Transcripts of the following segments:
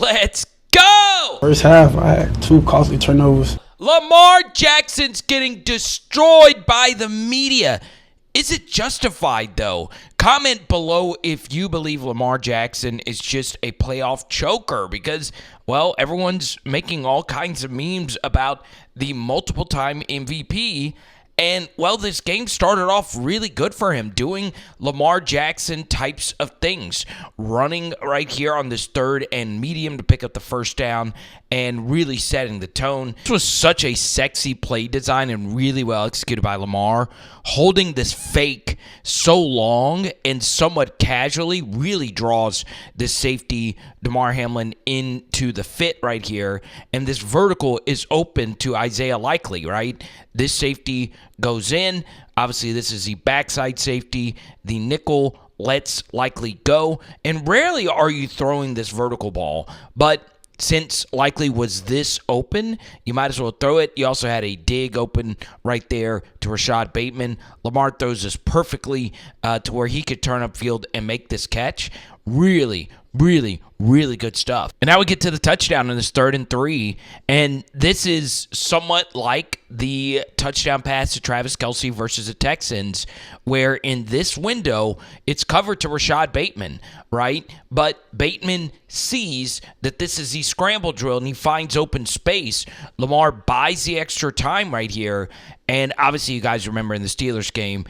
Let's go! First half, I had 2 costly turnovers. Lamar Jackson's getting destroyed by the media. Is it justified, though? Comment below if you believe Lamar Jackson is just a playoff choker because, well, everyone's making all kinds of memes about the multiple-time MVP. And, well, this game started off really good for him, doing Lamar Jackson types of things. Running right here on this third and medium to pick up the first down and really setting the tone. This was such a sexy play design and really well executed by Lamar. Holding this fake so long and somewhat casually really draws this safety, Damar Hamlin, into the fit right here. And this vertical is open to Isaiah Likely, right? This safety goes in. Obviously, this is the backside safety. The nickel lets Likely go. And rarely are you throwing this vertical ball. But since Likely was this open, you might as well throw it. You also had a dig open right there to Rashod Bateman. Lamar throws this perfectly to where he could turn upfield and make this catch. Really good stuff. And now we get to the touchdown in this 3rd and 3. And this is somewhat like the touchdown pass to Travis Kelce versus the Texans, where in this window, it's covered to Rashod Bateman, right? But Bateman sees that this is the scramble drill and he finds open space. Lamar buys the extra time right here. And obviously, you guys remember in the Steelers game,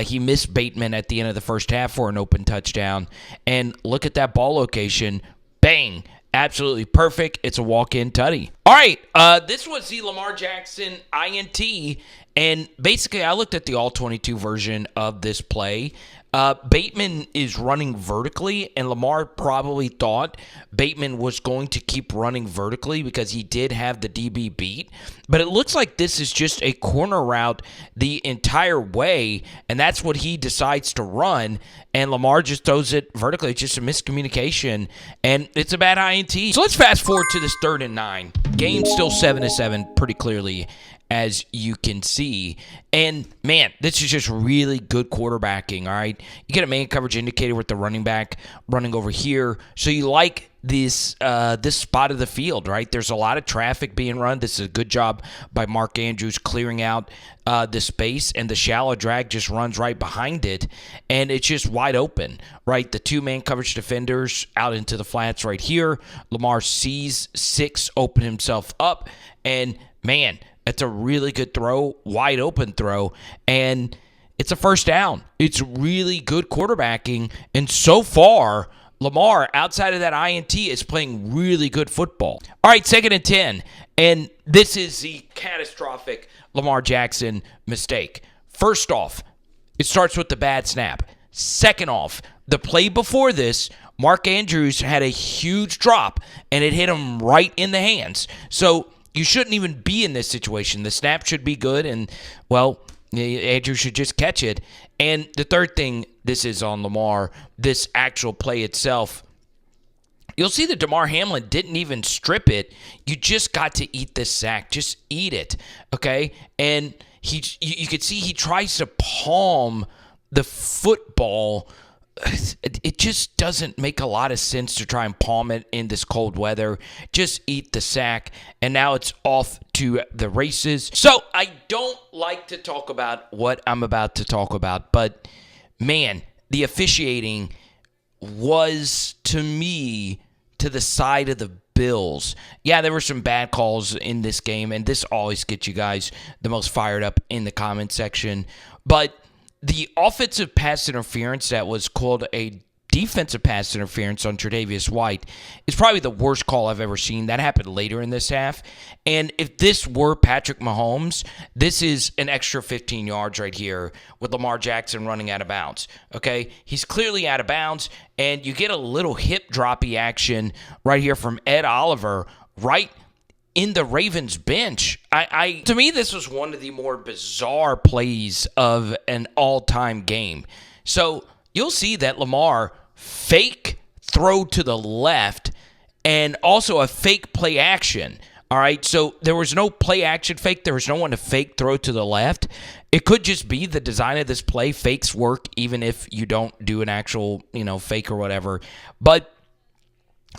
he missed Bateman at the end of the first half for an open touchdown. And look at that ball location. Bang. Absolutely perfect. It's a walk-in tutty. All right. This was the Lamar Jackson INT. And basically, I looked at the all-22 version of this play. Bateman is running vertically, and Lamar probably thought Bateman was going to keep running vertically because he did have the DB beat. But it looks like this is just a corner route the entire way, and that's what he decides to run, and Lamar just throws it vertically. It's just a miscommunication, and it's a bad INT. So let's fast forward to this 3rd and 9. Game still 7-7 pretty clearly, as you can see. And, man, this is just really good quarterbacking, all right? You get a man coverage indicator with the running back running over here. So you like this spot of the field, right? There's a lot of traffic being run. This is a good job by Mark Andrews clearing out the space, and the shallow drag just runs right behind it, and it's just wide open, right? The 2-man coverage defenders out into the flats right here. Lamar sees 6 open himself up, and, man, it's a really good throw, wide open throw, and it's a first down. It's really good quarterbacking, and so far, Lamar, outside of that INT, is playing really good football. All right, 2nd and 10, and this is the catastrophic Lamar Jackson mistake. First off, it starts with the bad snap. Second off, the play before this, Mark Andrews had a huge drop, and it hit him right in the hands. So you shouldn't even be in this situation. The snap should be good, and, well, Andrews should just catch it. And the third thing, this is on Lamar, this actual play itself. You'll see that Damar Hamlin didn't even strip it. You just got to eat this sack. Just eat it, okay? And you could see he tries to palm the football. It just doesn't make a lot of sense to try and palm it in this cold weather. Just eat the sack, and now it's off to the races. So I don't like to talk about what I'm about to talk about, but, man, the officiating was, to me, to the side of the Bills. Yeah, there were some bad calls in this game, and this always gets you guys the most fired up in the comment section, but the offensive pass interference that was called a defensive pass interference on Tre'Davious White is probably the worst call I've ever seen. That happened later in this half. And if this were Patrick Mahomes, this is an extra 15 yards right here with Lamar Jackson running out of bounds. Okay? He's clearly out of bounds, and you get a little hip droppy action right here from Ed Oliver right in the Ravens bench. To me, this was one of the more bizarre plays of an all-time game. So you'll see that Lamar fake throw to the left and also a fake play action. All right, so there was no play action fake. There was no one to fake throw to the left. It could just be the design of this play. Fakes work even if you don't do an actual, fake or whatever. But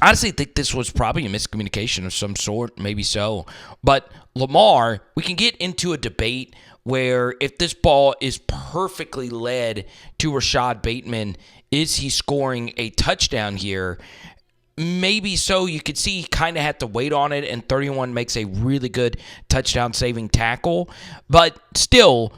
honestly think this was probably a miscommunication of some sort, maybe so. But Lamar, we can get into a debate where if this ball is perfectly led to Rashod Bateman, is he scoring a touchdown here? Maybe so. You could see he kind of had to wait on it, and 31 makes a really good touchdown-saving tackle. But still,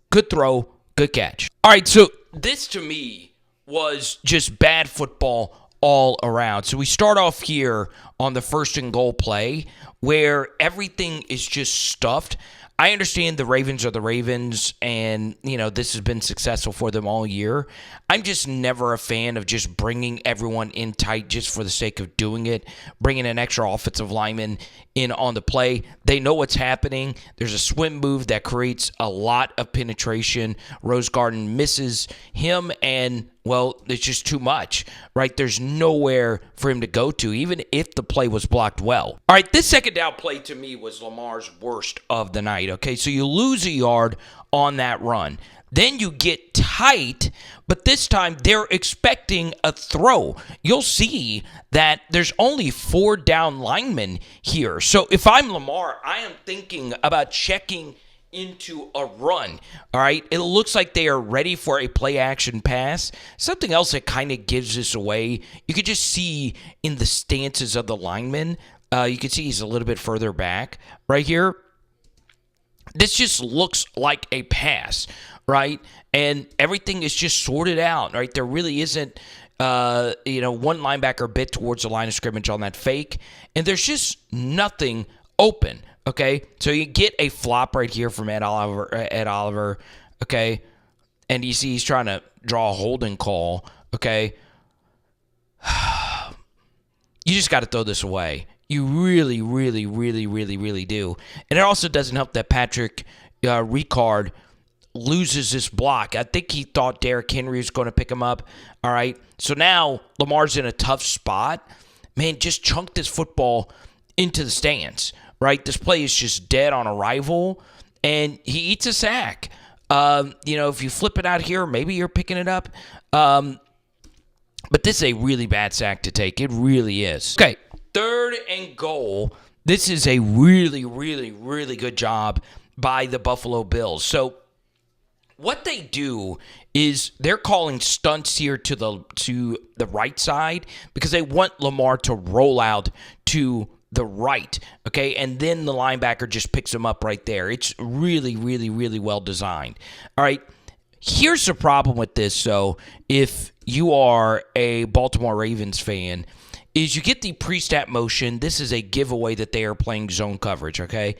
good throw, good catch. All right, so this to me was just bad football all around. So we start off here on the first and goal play where everything is just stuffed. I understand the Ravens are the Ravens, and, this has been successful for them all year. I'm just never a fan of just bringing everyone in tight just for the sake of doing it, bringing an extra offensive lineman in on the play. They know what's happening. There's a swim move that creates a lot of penetration. Rose Garden misses him, and, well, it's just too much, right? There's nowhere for him to go to, even if the play was blocked well. All right, this second down play to me was Lamar's worst of the night, okay? So you lose a yard on that run. Then you get tight, but this time they're expecting a throw. You'll see that there's only 4 down linemen here. So if I'm Lamar, I am thinking about checking into a run. All right, it looks like they are ready for a play action pass. Something else that kind of gives this away, you could just see in the stances of the lineman. You can see he's a little bit further back right here. This just looks like a pass, right? And everything is just sorted out, right? There really isn't one linebacker bit towards the line of scrimmage on that fake, and there's just nothing open. Okay, so you get a flop right here from Ed Oliver, okay, and you see he's trying to draw a holding call, okay. You just got to throw this away. You really, really, really, really, really do. And it also doesn't help that Patrick Ricard loses this block. I think he thought Derrick Henry was going to pick him up, all right. So now Lamar's in a tough spot. Man, just chunk this football into the stands. Right, this play is just dead on arrival, and he eats a sack. If you flip it out here, maybe you're picking it up. But this is a really bad sack to take. It really is. Okay, 3rd and goal. This is a really, really, really good job by the Buffalo Bills. So what they do is they're calling stunts here to the right side because they want Lamar to roll out to the right, okay? And then the linebacker just picks him up right there. It's really, really, really well designed. All right, here's the problem with this, though, if you are a Baltimore Ravens fan, is you get the pre-snap motion. This is a giveaway that they are playing zone coverage, okay?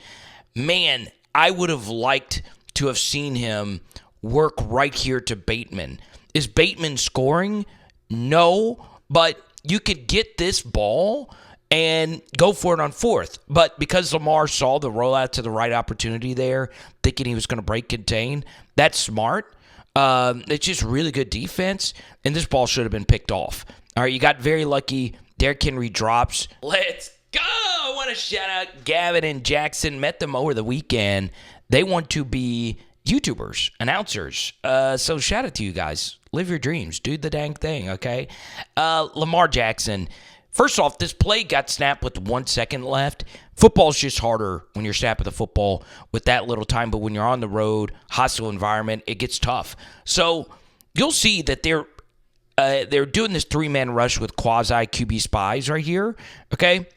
Man, I would have liked to have seen him work right here to Bateman. Is Bateman scoring? No, but you could get this ball and go for it on 4th. But because Lamar saw the rollout to the right opportunity there, thinking he was going to break contain, that's smart. It's just really good defense, and this ball should have been picked off. All right, you got very lucky. Derrick Henry drops. Let's go! I want to shout out Gavin and Jackson. Met them over the weekend. They want to be YouTubers, announcers. So shout out to you guys. Live your dreams. Do the dang thing, okay? Lamar Jackson. First off, this play got snapped with 1 second left. Football's just harder when you're snapping the football with that little time, but when you're on the road, hostile environment, it gets tough. So you'll see that they're doing this 3-man rush with quasi QB spies right here, okay?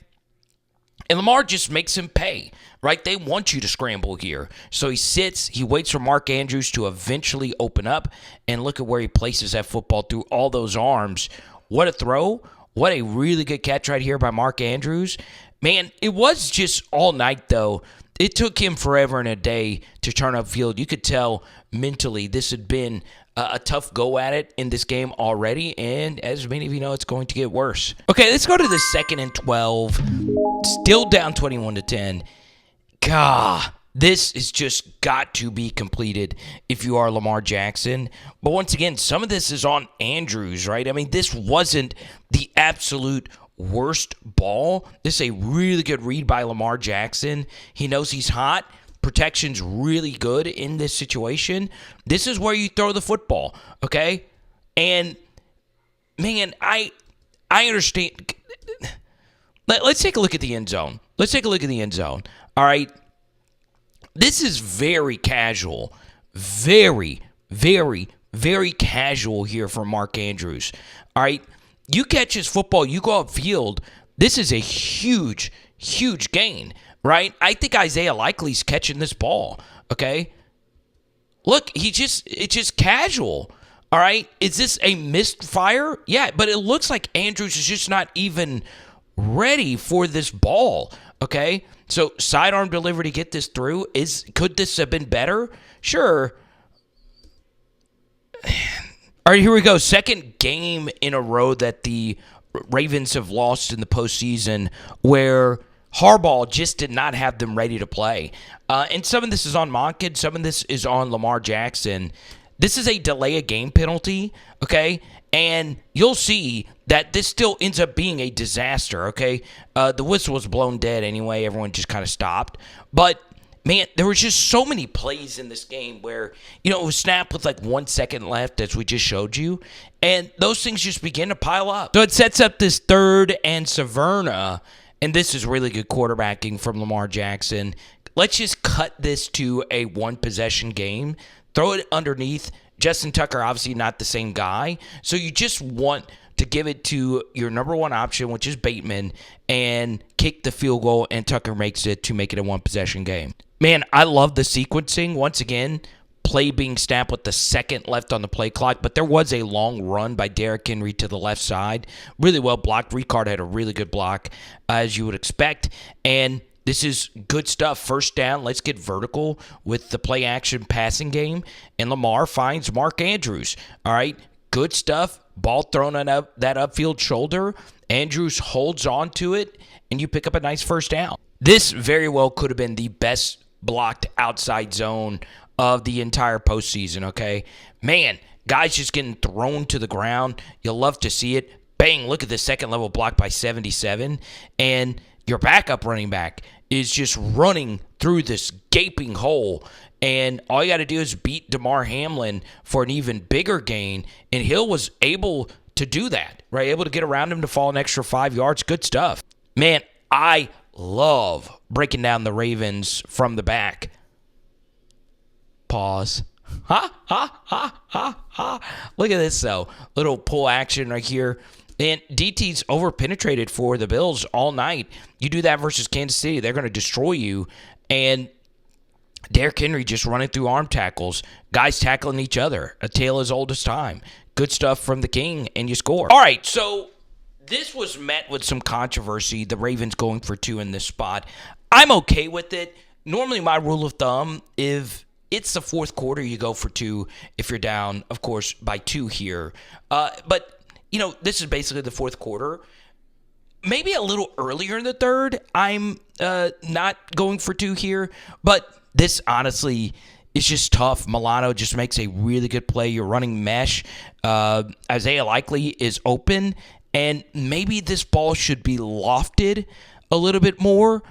And Lamar just makes him pay, right? They want you to scramble here. So he sits, he waits for Mark Andrews to eventually open up, and look at where he places that football through all those arms. What a throw. What a really good catch right here by Mark Andrews. Man, it was just all night, though. It took him forever and a day to turn upfield. You could tell mentally this had been a tough go at it in this game already, and as many of you know, it's going to get worse. Okay, let's go to the 2nd and 12. Still down 21-10. God, this is just got to be completed if you are Lamar Jackson. But once again, some of this is on Andrews, right? I mean, this wasn't the absolute worst ball. This is a really good read by Lamar Jackson. He knows he's hot. Protection's really good in this situation. This is where you throw the football, okay? And, man, I understand. Let's take a look at the end zone. All right. This is very casual. Very, very, very casual here from Mark Andrews. All right. You catch his football, you go upfield. This is a huge, huge gain, right? I think Isaiah Likely's catching this ball, okay? Look, it's just casual, all right? Is this a missed fire? Yeah, but it looks like Andrews is just not even ready for this ball, okay? So sidearm delivery to get this through. Could this have been better? Sure. All right, here we go. Second game in a row that the Ravens have lost in the postseason where Harbaugh just did not have them ready to play. And some of this is on Monken. Some of this is on Lamar Jackson. This is a delay of game penalty, okay? And you'll see that this still ends up being a disaster, okay? The whistle was blown dead anyway. Everyone just kind of stopped. But man, there was just so many plays in this game where, it was snapped with like 1 second left, as we just showed you, and those things just begin to pile up. So it sets up this 3rd and Severna, and this is really good quarterbacking from Lamar Jackson. Let's just cut this to a 1-possession game, throw it underneath. Justin Tucker, obviously not the same guy, so you just want to give it to your number 1 option, which is Bateman, and kick the field goal, and Tucker makes it to make it a 1-possession game. Man, I love the sequencing. Once again, play being snapped with the second left on the play clock, but there was a long run by Derrick Henry to the left side. Really well blocked. Ricard had a really good block, as you would expect, and this is good stuff. First down, let's get vertical with the play-action passing game, and Lamar finds Mark Andrews. All right, good stuff. Ball thrown on that upfield shoulder. Andrews holds on to it, and you pick up a nice first down. This very well could have been the best blocked outside zone of the entire postseason, okay? Man, guys just getting thrown to the ground. You'll love to see it. Bang, look at the second level block by 77. And your backup running back is just running through this gaping hole. And all you got to do is beat Damar Hamlin for an even bigger gain. And Hill was able to do that, right? Able to get around him to fall an extra 5 yards. Good stuff. Man, I love breaking down the Ravens from the back. Pause. Ha, ha, ha, ha, ha. Look at this, though. Little pull action right here. And DT's over-penetrated for the Bills all night. You do that versus Kansas City, they're going to destroy you. And Derrick Henry just running through arm tackles. Guys tackling each other. A tale as old as time. Good stuff from the King, and you score. All right, so this was met with some controversy, the Ravens going for 2 in this spot. I'm okay with it. Normally, my rule of thumb, if it's the fourth quarter, you go for 2 if you're down, of course, by 2 here. But, this is basically the fourth quarter. Maybe a little earlier in the third, I'm not going for 2 here. But this, honestly, is just tough. Milano just makes a really good play. You're running mesh. Isaiah Likely is open. And maybe this ball should be lofted a little bit more.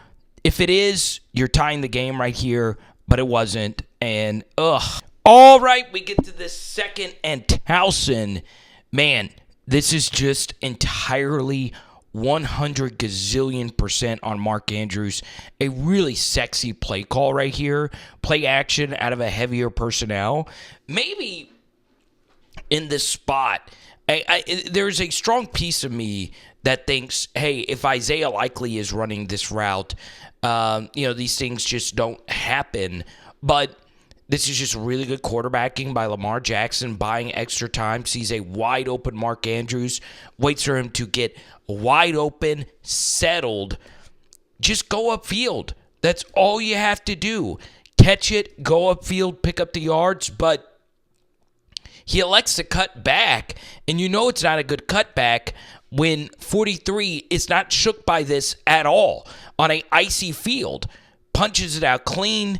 If it is, you're tying the game right here, but it wasn't. And, All right, we get to the 2nd and Towson. Man, this is just entirely 100 gazillion% on Mark Andrews. A really sexy play call right here. Play action out of a heavier personnel. Maybe in this spot, there's a strong piece of me that thinks, hey, if Isaiah Likely is running this route, these things just don't happen. But this is just really good quarterbacking by Lamar Jackson, buying extra time, sees a wide open Mark Andrews, waits for him to get wide open, settled. Just go upfield. That's all you have to do. Catch it, go upfield, pick up the yards, but he elects to cut back, and it's not a good cutback when 43 is not shook by this at all on an icy field. Punches it out clean,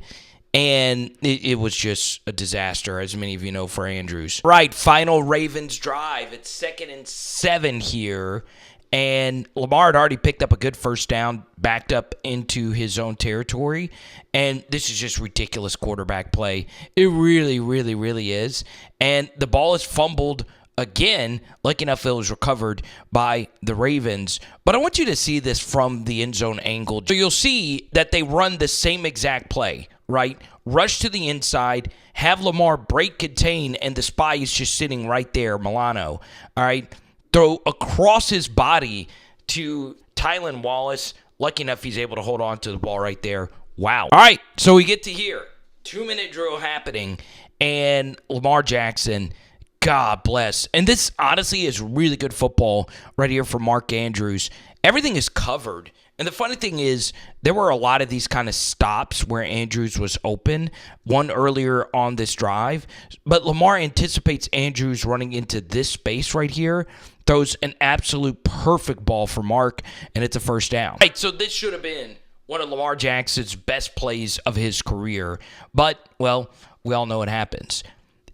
and it was just a disaster, as many of you know, for Andrews. Right, final Ravens drive. It's 2nd and 7 here, and Lamar had already picked up a good first down, backed up into his own territory, and this is just ridiculous quarterback play. It really, really, really is. And the ball is fumbled again, lucky enough it was recovered by the Ravens. But I want you to see this from the end zone angle. So you'll see that they run the same exact play, right? Rush to the inside, have Lamar break contain, and the spy is just sitting right there, Milano. All right? Throw across his body to Tylan Wallace. Lucky enough he's able to hold on to the ball right there. Wow. All right, so we get to here. 2-minute drill happening, and Lamar Jackson, God bless. And this, honestly, is really good football right here for Mark Andrews. Everything is covered. And the funny thing is, there were a lot of these kind of stops where Andrews was open, one earlier on this drive. But Lamar anticipates Andrews running into this space right here, throws an absolute perfect ball for Mark, and it's a first down. Right, so this should have been one of Lamar Jackson's best plays of his career. But, well, we all know what happens.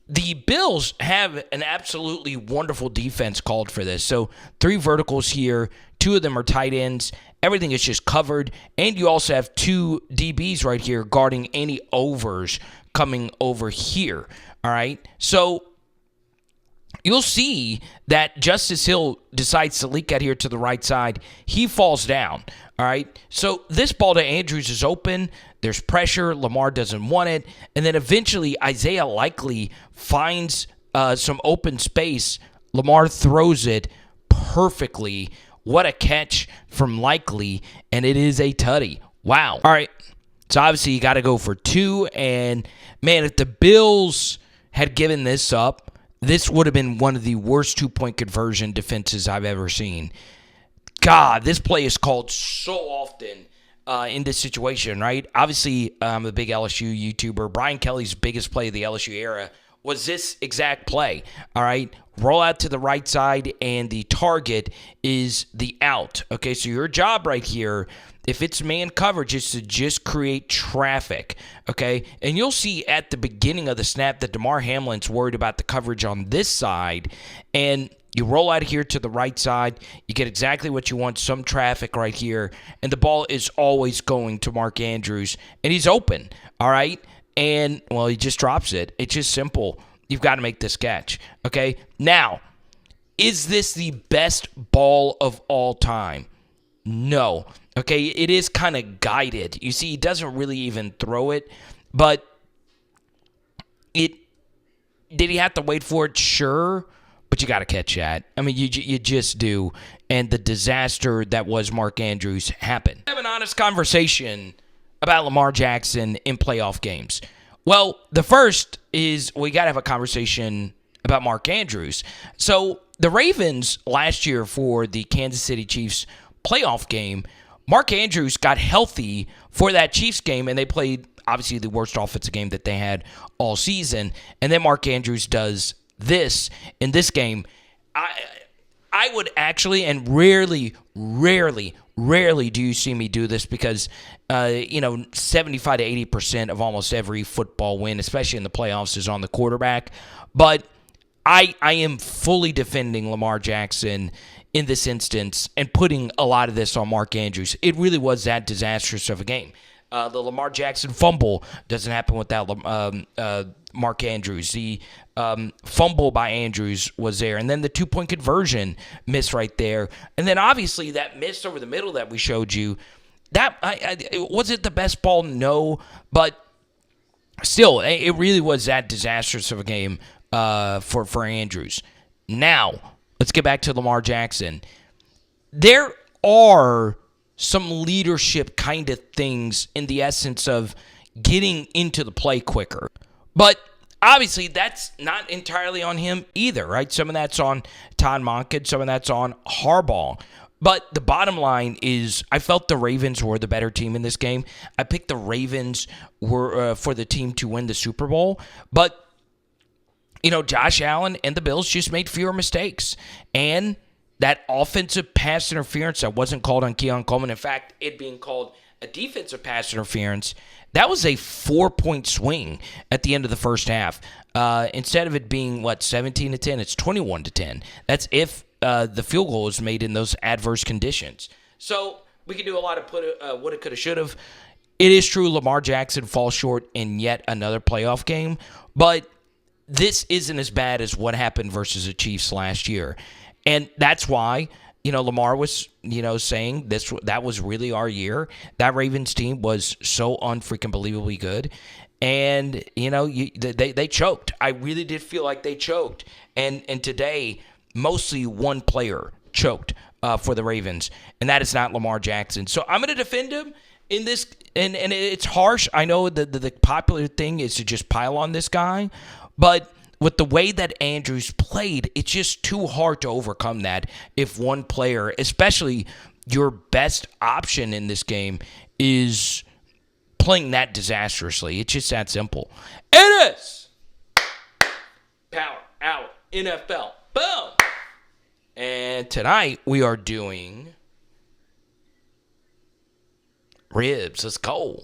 The Bills have an absolutely wonderful defense called for this. So 3 verticals here, 2 of them are tight ends. Everything is just covered. And you also have 2 DBs right here guarding any overs coming over here. All right. So you'll see that Justice Hill decides to leak out here to the right side. He falls down. All right. So this ball to Andrews is open. There's pressure. Lamar doesn't want it. And then eventually Isaiah Likely finds some open space. Lamar throws it perfectly. What a catch from Likely. And it is a tutty. Wow. All right. So obviously you got to go for 2. And, man, if the Bills had given this up, this would have been one of the worst 2-point conversion defenses I've ever seen. God, this play is called so often in this situation, right? Obviously, I'm a big LSU YouTuber. Brian Kelly's biggest play of the LSU era was this exact play, all right? Roll out to the right side, and the target is the out. Okay, so your job right here, if it's man coverage, is to just create traffic, okay? And you'll see at the beginning of the snap that DeMar Hamlin's worried about the coverage on this side, and you roll out here to the right side. You get exactly what you want, some traffic right here. And the ball is always going to Mark Andrews. And he's open, all right? And, well, he just drops it. It's just simple. You've got to make this catch, okay? Now, is this the best ball of all time? No. Okay, it is kind of guided. You see, he doesn't really even throw it. But did he have to wait for it? Sure. But you got to catch that. I mean, you just do. And the disaster that was Mark Andrews happened. Have an honest conversation about Lamar Jackson in playoff games. Well, the first is we got to have a conversation about Mark Andrews. So the Ravens last year for the Kansas City Chiefs playoff game, Mark Andrews got healthy for that Chiefs game, and they played obviously the worst offensive game that they had all season. And then Mark Andrews does this in this game. I would actually, and rarely do you see me do this because 75 to 80% of almost every football win, especially in the playoffs, is on the quarterback. But I am fully defending Lamar Jackson in this instance and putting a lot of this on Mark Andrews. It really was that disastrous of a game. The Lamar Jackson fumble doesn't happen without Mark Andrews. The fumble by Andrews was there. And then the 2-point conversion miss right there. And then obviously that miss over the middle that we showed you, that was it the best ball? No. But still, it really was that disastrous of a game for Andrews. Now, let's get back to Lamar Jackson. There are some leadership kind of things in the essence of getting into the play quicker. But obviously that's not entirely on him either, right? Some of that's on Todd Monken, some of that's on Harbaugh. But the bottom line is I felt the Ravens were the better team in this game. I picked the Ravens were for the team to win the Super Bowl. But, Josh Allen and the Bills just made fewer mistakes. And that offensive pass interference that wasn't called on Keon Coleman, in fact, it being called a defensive pass interference, that was a 4-point swing at the end of the first half. Instead of it being, 17-10, it's 21-10. That's if the field goal was made in those adverse conditions. So we can do a lot of woulda, coulda, shoulda. It is true Lamar Jackson falls short in yet another playoff game, but this isn't as bad as what happened versus the Chiefs last year. And that's why, Lamar was, saying that was really our year. That Ravens team was so unfreaking believably good. And, they choked. I really did feel like they choked. And today, mostly one player choked for the Ravens, and that is not Lamar Jackson. So I'm going to defend him in this, and it's harsh. I know the popular thing is to just pile on this guy, but with the way that Andrews played, it's just too hard to overcome that if one player, especially your best option in this game, is playing that disastrously. It's just that simple. It is Power Hour NFL. Boom. And tonight we are doing ribs. Let's go.